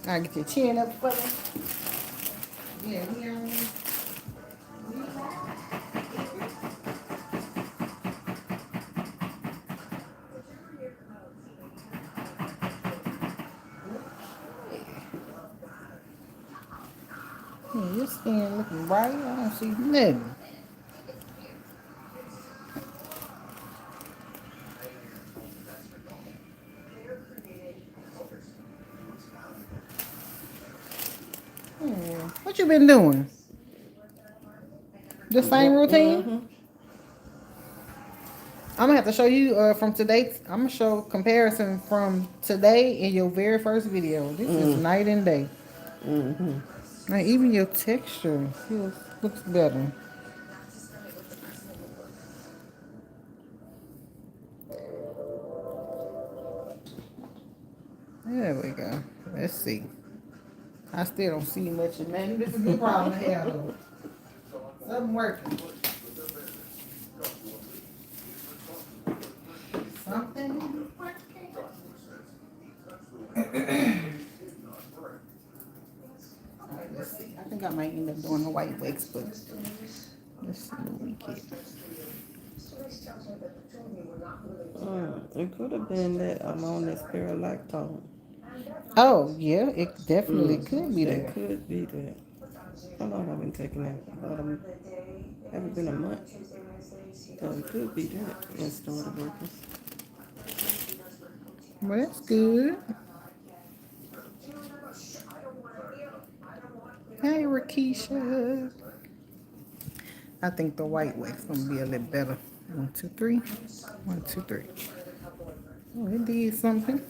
I get your chin up for me. Yeah, we on. Yeah, your skin looking bright. I don't see nothing. What you been doing? The same routine? Mm-hmm. I'm gonna have to show you from today. I'm gonna show comparison from today and your very first video. This is night and day. Mm-hmm. Now even your texture looks better. There we go. Let's see. I still don't see much of man. This is a good problem to have though. Something working. Something working. Alright, let's see. I think I might end up doing the white wax, but let's see what we get. It could have been that I'm on this lactone. Oh yeah, it definitely could be It that. could be that. How long have I been taking that? Haven't been a month. So it could be that. It started working. Well, that's good. Hey, Rakisha. I think the white wax gonna be a little better. 1, 2, 3. 1, 2, 3. Oh, it did something.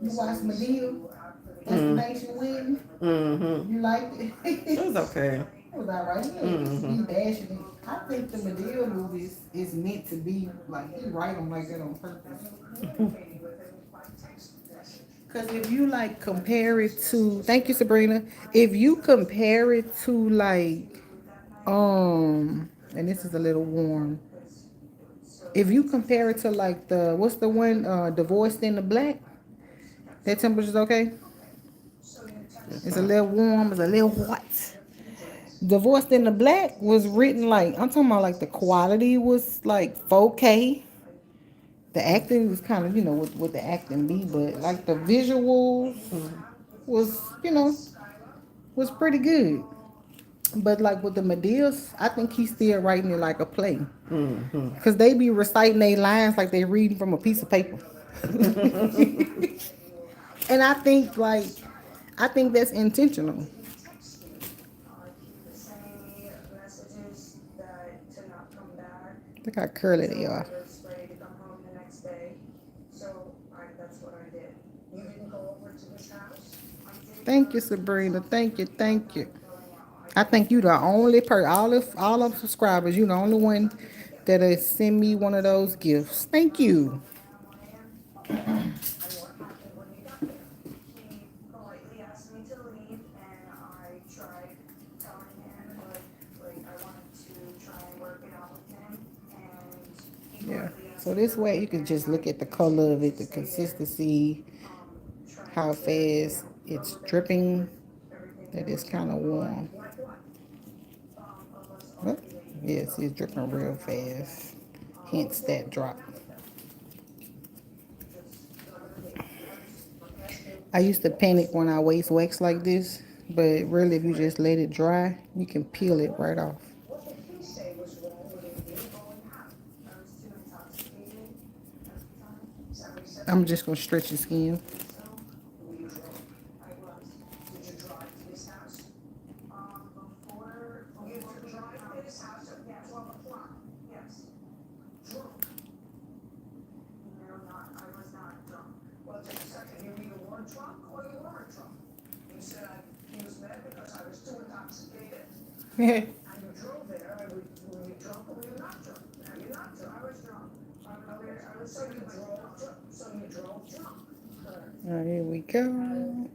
You watched Medea? Destination Wedding? Mm-hmm. You liked it? It was okay. It was alright. He dashing it. I think the Medea movie is meant to be like he write them like that on purpose. Cause if you like compare it to, thank you Sabrina. If you compare it to like, and this is a little warm. If you compare it to like the what's the one Divorced in the Black, that temperature's okay. It's a little warm. It's a little hot. Divorced in the Black was written like I'm talking about like the quality was like 4K. The acting was kind of what the acting be, but like the visuals was was pretty good. But like with the Medeas, I think he's still writing it like a play. Mm-hmm. Cause they be reciting their lines like they reading from a piece of paper. And I think that's intentional. Look how curly they are. Thank you, Sabrina. Thank you, thank you. I think you the only person, all of subscribers, you the only one that'll send me one of those gifts. Thank you. Yeah. So this way you can just look at the color of it, the consistency, how fast it's dripping. That is kind of warm. But yes, it's dripping real fast. Hence that drop. I used to panic when I waste wax like this, but really if you just let it dry, you can peel it right off. I'm just gonna stretch your skin. Alright, here we go.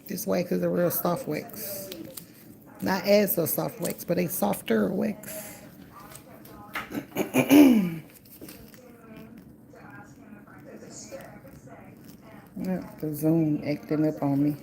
This wax is a real soft wax. Not as a soft wax, but a softer wax. The Zoom acting up on me.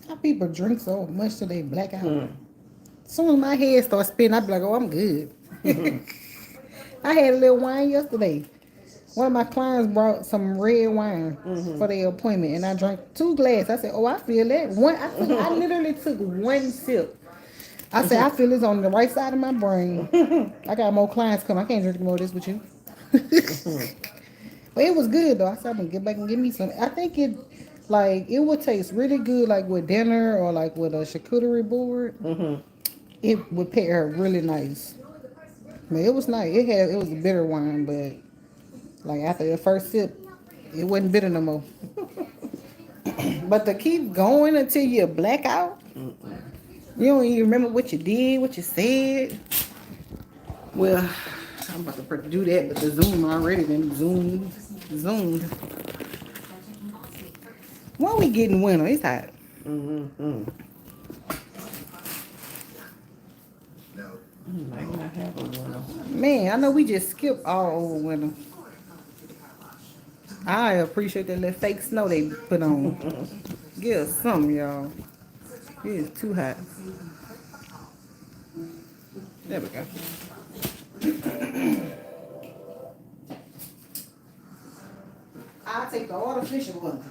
How people drink so much till they black out. As soon as my head starts spinning, I be like, oh, I'm good. I had a little wine yesterday. One of my clients brought some red wine for their appointment, and I drank 2 glasses. I said, oh, I feel that. I literally took 1 sip. I said, I feel it's on the right side of my brain. I got more clients coming. I can't drink more of this with you. But it was good, though. I said, I'm going to get back and get me some. I think it would taste really good, like with dinner or like with a charcuterie board. It would pair really nice. But it was nice. It was a bitter wine, but like after the first sip, it wasn't bitter no more. But to keep going until you black out, you don't even remember what you did, what you said. Well, I'm about to do that, but the Zoom already been zoomed. When we getting winter, it's hot. Man, I know we just skipped all over winter. I appreciate that little fake snow they put on. Give us some, y'all. It is too hot. There we go. I'll take the artificial one.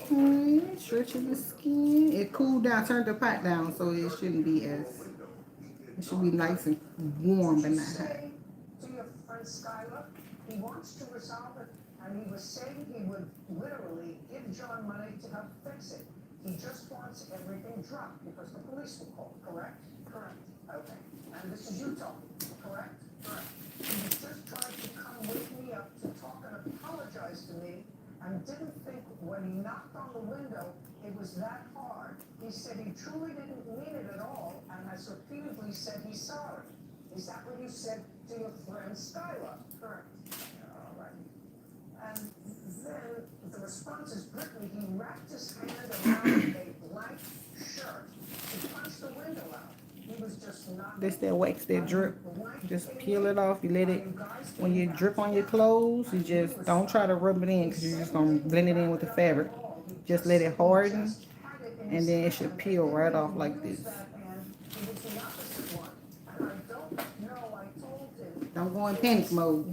Okay, stretching the skin. It cooled down, turned the pot down, so it shouldn't be as. It should be nice and warm, but not hot. He wants to resolve it, and he was saying he would literally give John money to help fix it. He just wants everything dropped because the police will call, correct? Correct. Okay. And this is you talking, correct? Correct. He was just trying to come wake me up to talk and apologize to me, and didn't think when he knocked on the window it was that hard. He said he truly didn't mean it at all, and has repeatedly said he's sorry. Is that what you said to your friend Skylar? Correct. All right. And then the response is Brittany, he wrapped his hand around a blank shirt to punch the window out. He was just not. This that wax that drip. Just peel it off. You let it, when you drip on your clothes, you just don't try to rub it in because you're just going to blend it in with the fabric. Just let it harden, and then it should peel right off like this. Don't go in panic mode.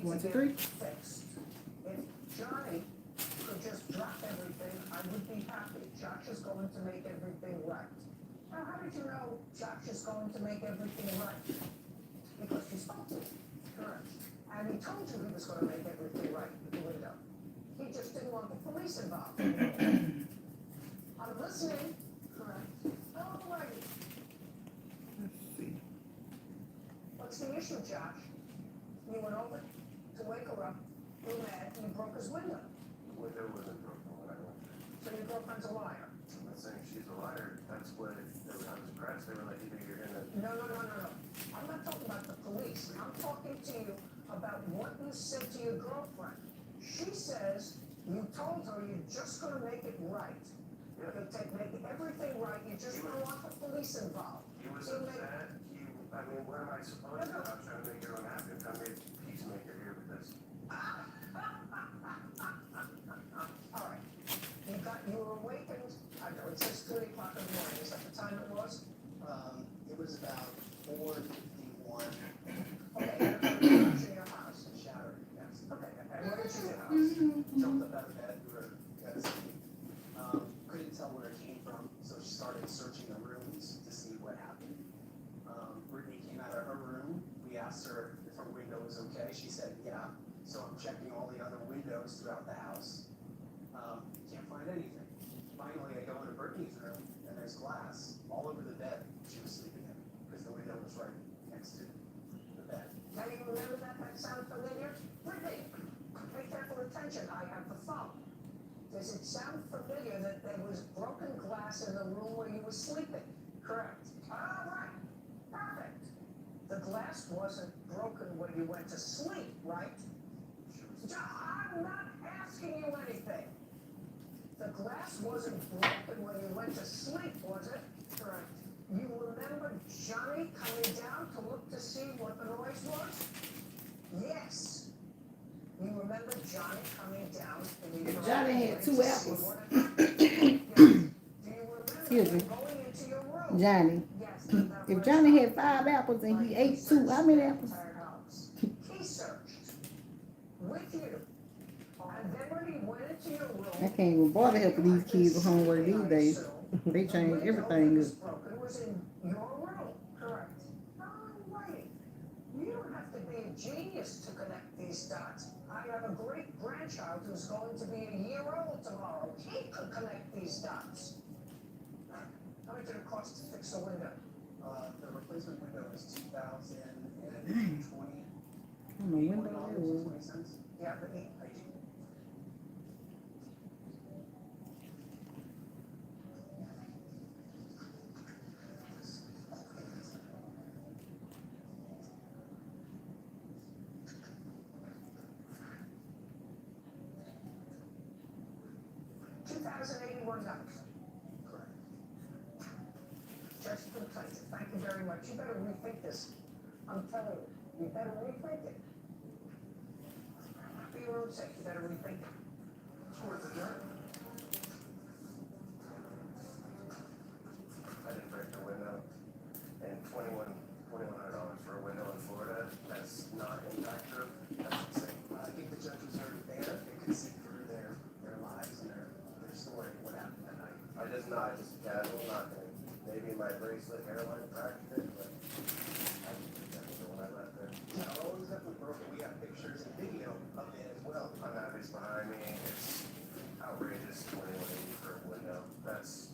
1, 2, 3. Johnny could just drop everything, I would be happy. Josh is going to make everything right. Now, how did you know Josh is going to make everything right? Because you spoke to him. Correct. And he told you he was going to make everything right with the window. He just didn't want the police involved. I'm listening. Correct. All righty. Let's see. What's the issue, Josh? You went over to wake her up. You were mad. You broke his window. The window wasn't broken when I went there. So your girlfriend's a liar. I'm not saying she's a liar. That's what I was impressed. They were like, either you're gonna. No. I'm not talking about the police. I'm talking to you about what you said to your girlfriend. She says you told her you're just going to make it right. Yeah. You'll make everything right. You just don't want the police involved. He was upset. I mean, what am I supposed to do? I'm trying to make her unhappy. I'm trying to be a peacemaker here with this. All right. You were awakened. I know it says 3 o'clock in the morning. Is that the time it was? It was about 4:51. Okay. You're in your house. Shattered, yes. Okay. And where did you get house? Jumped up out of bed, we were kind of sleeping. Couldn't tell where it came from, so she started searching the rooms to see what happened. Brittany came out of her room. We asked her if her window was okay. She said, yeah. So I'm checking all the other windows throughout the house. Can't find anything. Finally, I go into Brittany's room, and there's glass all over the bed she was sleeping in, because the window was right next to the bed. Now you remember that? That sound familiar? Brittany, pay careful attention. I have the phone. Does it sound familiar that there was broken glass in the room where you were sleeping? Correct. All right. Perfect. The glass wasn't broken when you went to sleep, right? I'm not asking you anything. The glass wasn't broken when you went to sleep, was it? Correct. You remember Johnny coming down to look to see what the noise was? Yes. You remember Johnny coming down and you Johnny had 2 apples. Excuse me. Going into your room. Johnny. Yes. If Johnny had 5 apples and he ate 2, how many apples? He searched with you. And then when he went into your room, I can't even bother helping these kids with homework these days. They change everything up. broken was in your room. Correct. Alrighty. You don't have to be a genius to connect these dots. I have a great grandchild who's going to be a year old tomorrow. He could connect these dots. How much did it cost to fix the window? The replacement window is 2020. On the window there was. $20. Yeah, but he, I do. $2,081. Correct. Just for the place. Thank you very much. You better rethink this. I'm telling you, you better rethink it. For your own sake, you better rethink it. It's worth a journey. I didn't break the window. And $2,100 for a window in Florida, that's not impact proof. That's insane. I think the judge was very fair. They could see through their lives and their story, what happened that night. I just casual, not gonna, maybe my bracelet hairline fractured it, but I didn't think that when I left there. No, it was definitely broken. We have pictures and video of it as well. My is behind me, it's outrageous, 2180 for a window. That's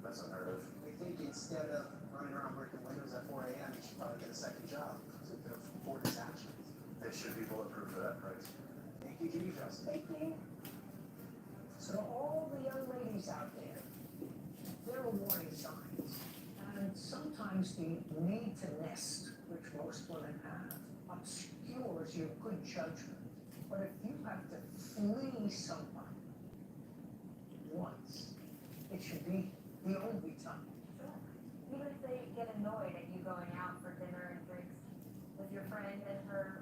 unheard of. I think instead of running around breaking windows at 4 a.m., you should probably get a second job to afford his actions. They should be bulletproof for that price. Thank you, Judy Justin. Thank you. So all the young ladies out there, there are warning signs. And sometimes the need to nest, which most women have, obscures your good judgment. But if you have to flee somebody once, it should be the only time. Even if they get annoyed at you going out for dinner and drinks with your friend and her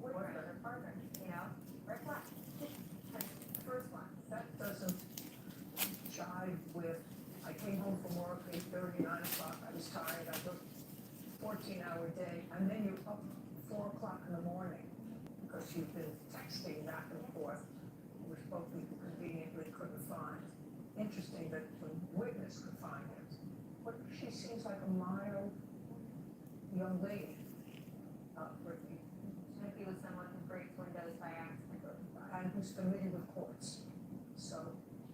boyfriend or partner, you know, red flag. That's the first one. doesn't jive with, I came home from work, 8:30, 9 o'clock, I was tired, I worked 14-hour day, and then you're up 4 o'clock in the morning, because you've been texting back and forth, which both people conveniently couldn't find. Interesting that the witness could find it, but she seems like a mild young lady, Brittany, Maybe with someone who breaks windows by accident. and who's familiar with courts. So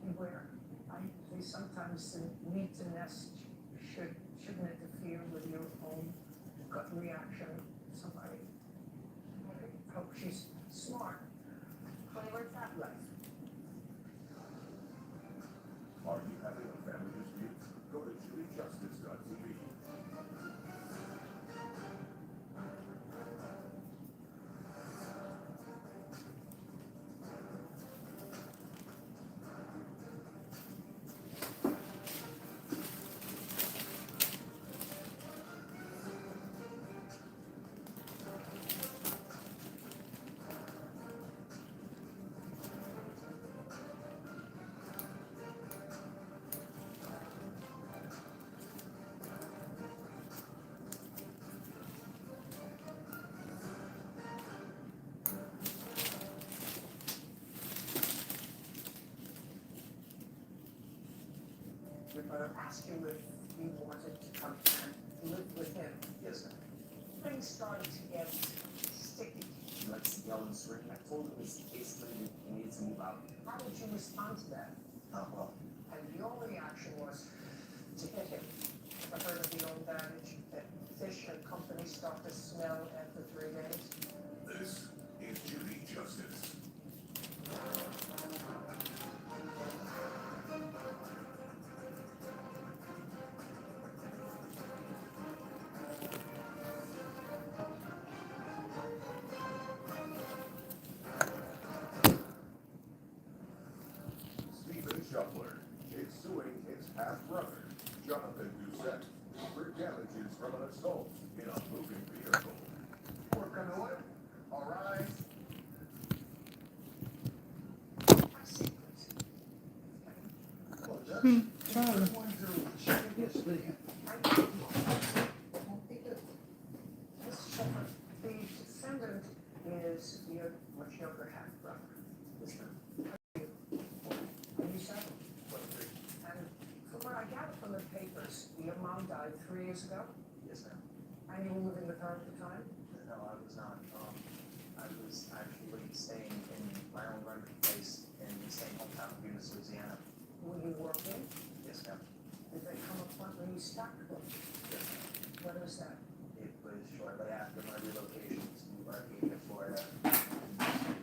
beware. They sometimes the need to nest shouldn't interfere with your own gut reaction. Somebody. I hope she's smart. Chloe, where's that? Right. Are you having a family dispute? Go to juryjustice.tv. We're gonna ask you if you wanted to come and live with him. Yes, sir. Things started to get sticky. Let's yell and scream. I told him this basically he needs to move out. How did you respond to that? Oh, well, And your reaction was to hit him. I heard of the old adage that fish and company start to smell after 3 days. This is Judy Justice. Stephen Shuffler is suing his half-brother, Jonathan Doucette, for damages from an assault in a moving vehicle. Working on it? All right. I see this. Well, Judge, Charlie. I wanted to check in yesterday. Mr. Shepherd, the defendant is your much younger half-brother. yes, sir. And you said, and from what I gather from the papers, your mom died 3 years ago, Yes, ma'am. and you were living with her at the time? No, I was not. I was actually staying in my own rented place in the same hometown of Eunice, Louisiana. Were you working? Yes, ma'am. Did they come upon when you stopped them? Yes, ma'am. When was that? It was shortly after my relocation to Arcadia, Florida. I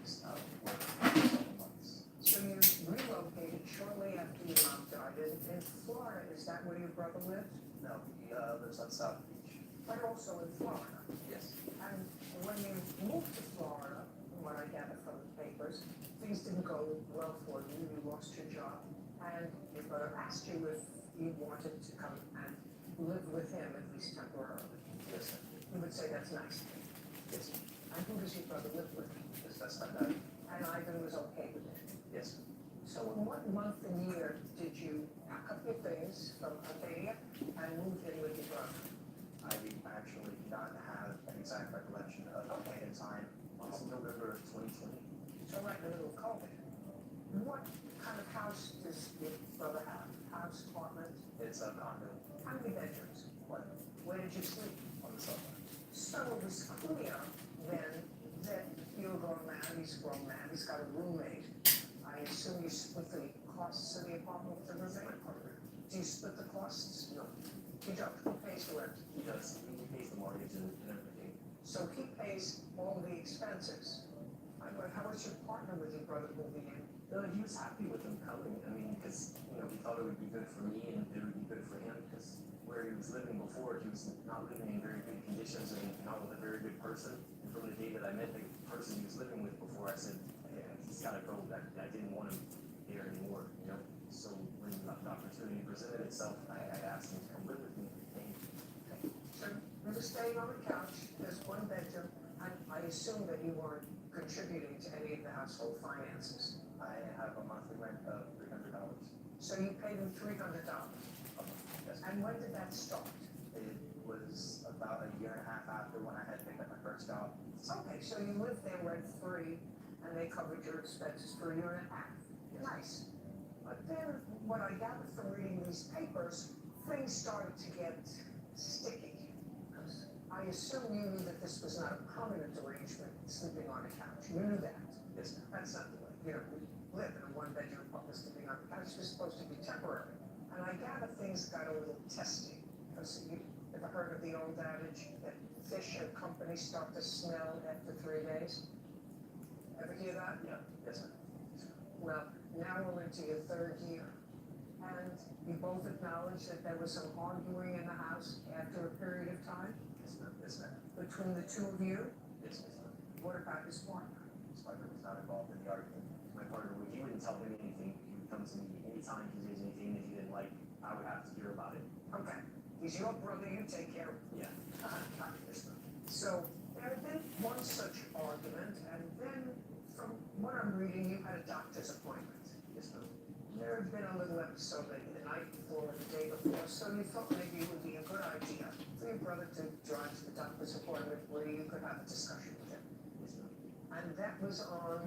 stopped work for several months. So you relocated shortly after your mom died in Florida. Is that where your brother lived? No, he lives on South Beach. But also in Florida. Yes. And when you moved to Florida, from what I gather from the papers, things didn't go well for you. You lost your job. And your brother asked you if you wanted to come and live with him, at least temporarily. Yes, sir. You would say that's nice. Yes, sir. And who does your brother live with? Yes, that's my dad. And Ivan was okay with it. Yes, sir. So in what month and year did you pack up your things from Arcadia and move in with your brother? I actually do not have an exact recollection of the point in time. It's November of 2020. So right in the middle of COVID. What kind of house does your brother have? House, apartment? It's a condo. How many bedrooms? One Where did you sleep? on the sofa. So it was clear then that you're a grown man, he's a grown man, he's got a roommate. I assume you split the costs of the apartment with the roommate? Do you split the costs? No, You don't. Who pays the rent? he does. He pays the mortgage and everything. So he pays all the expenses. How was your partner with your brother moving in? He was happy with him coming. I mean, because he thought it would be good for me and it would be good for him. Because where he was living before, he was not living in very good conditions and not with a very good person. And from the day that I met the person he was living with before, I said, yeah, he's got to go. I didn't want him there anymore. So when the opportunity presented itself, I asked him to come live with me. And So you're just staying on the couch, there's one bedroom, and I assume that you weren't contributing to any of the household finances. I have a monthly rent of $300 So you paid him $300. a month. Yes, ma'am. And when did that start? It was about a year and a half after when I had picked up my first job. Okay, so you lived there rent-free, and they covered your expenses for a year and a half. Nice. But then, what I gathered from reading these papers, things started to get sticky. Because I assume you knew that this was not a permanent arrangement, sleeping on a couch. You knew that. Yes, ma'am. That's not the way, you know, we live in a one-bedroom apartment sleeping on the couch. It's supposed to be temporary. And I gather things got a little testy. Because you ever heard of the old adage that fish and company start to smell after 3 days? Ever hear that? Yeah. Yes, ma'am. Well, now we're into your third year. And you both acknowledge that there was some arguing in the house after a period of time Yes, ma'am. Yes, ma'am. between the two of you. Yes, ma'am. What about his partner? His partner was not involved in the argument. My partner, he wouldn't tell him anything. He would come to me anytime he did anything that he didn't like. I would have to hear about it. Okay, he's your brother, you take care of him. Yeah. Yes, ma'am. So there had been one such argument, and then from what I'm reading, you had a doctor's appointment. Yes, ma'am. There had been a little episode maybe the night before or the day before, so you thought maybe it would be a good idea for your brother to drive to the doctor's appointment where you could have a discussion with him. Yes, ma'am. And that was on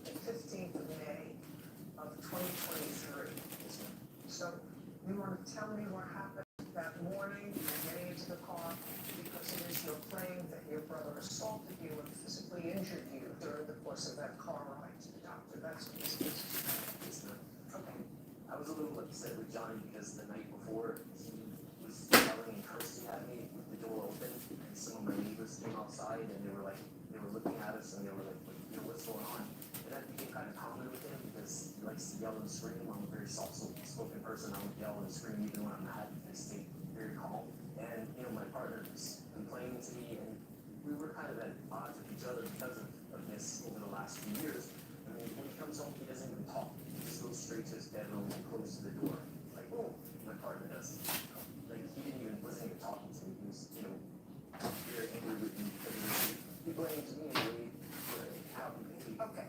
the 15th of May of 2023. Yes, ma'am. So you want to tell me what happened that morning and getting into the car? Because it is your claim that your brother assaulted you and physically injured you during the course of that car ride to the doctor. That's what this is. Yes, ma'am. Okay. I was a little upset with Johnny because the night before he was yelling and cursing at me with the door open, and some of my neighbors came outside and they were looking at us and they were like, you know, what's going on? And that became kind of common with him because he likes to yell and scream. I'm a very soft-spoken person. I would yell and scream even when I'm mad. I stay very calm. And you know, my partner was complaining to me, and we were kind of at odds with each other because of this over the last few years. I mean, when he comes home, he doesn't even talk. He just goes straight to his bedroom and closes the door. Like, oh, my partner does. Like, wasn't even talking to me. He was, you know, very angry with me because he blamed me in a way where how he made me. Okay.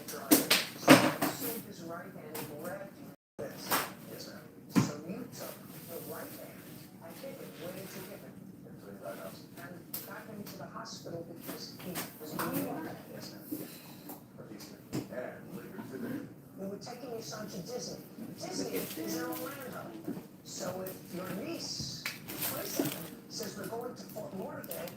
So you assumed his right hand and grabbed you with this. Yes, ma'am. So you took the right hand and hit him. Where did you hit him? And got him to the hospital because he was bleeding out. Yes, ma'am. And later today, We were taking your son to Disney. Disney is in Orlando. So if your niece, 27, says we're going to Fort Lauderdale,